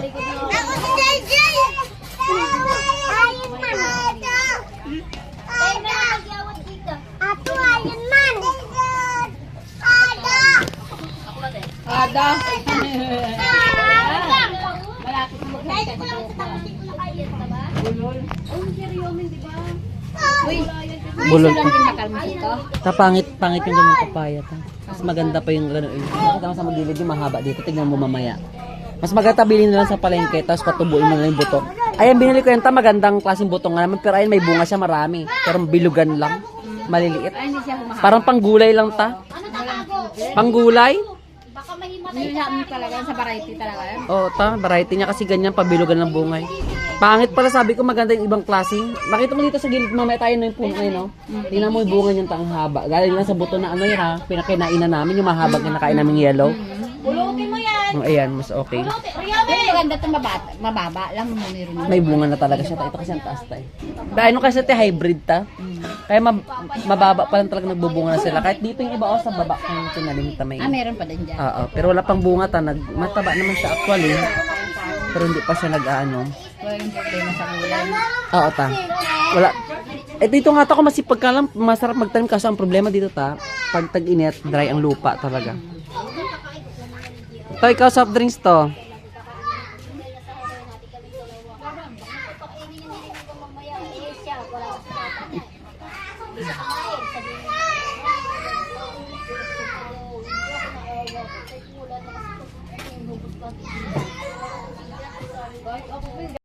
Ako si JJ! Ayun man! Ato ayun man! Ada. Bulol Lang pa. din makalmas ito. Pangit yung ganyan papaya. Mas maganda pa yung gano'n. Nakita mo sa magilid yung mahaba dito. Tignan mo mamaya. Mas maganda bilhin na lang sa palengke, tapos patubuin mo na lang yung buto. Ayan, binili ko yan. Magandang klaseng buto nga naman. Pero ayan, may bunga siya marami. Pero bilugan lang. Maliliit. Ay, hindi siya humahaba. Parang panggulay lang ta. Panggulay? Hindi siya talaga sa variety talaga. Oo, variety niya kasi ganyan, pabilugan ng bungay. Pangit pala, sabi ko maganda yung ibang klaseng. Nakita mo dito sa gilid, mamaya tayo na yung puno na yun, no? Tingnan mo yung bunga niyang tang haba. Galing lang sa buto na ano yun, ha? Pinakinain na namin, yung mahabang kinakain namin yellow. Bulutin mo yan. Ayan, mas okay. Pero maganda itong mababa lang mo meron. May bunga na talaga siya. Ito kasi ang taas tayo. Ano kasi ito, hybrid ta. Kaya mababa pa lang talaga nagbubunga na sila. Kahit dito yung iba o sa baba kung tinalim ta may. Meron pa din dyan. Oo, pero wala pang bunga ta. Mataba naman siya actually. Pero hindi pa siya nag-ano. Walang problema sa kulay. Oo ta. Wala. Dito nga ta ko masipag ka lang. Masarap magtanim kaso ang problema dito ta. Pag tag-init, dry ang lupa talaga. Ito, ikaw soft drinks to.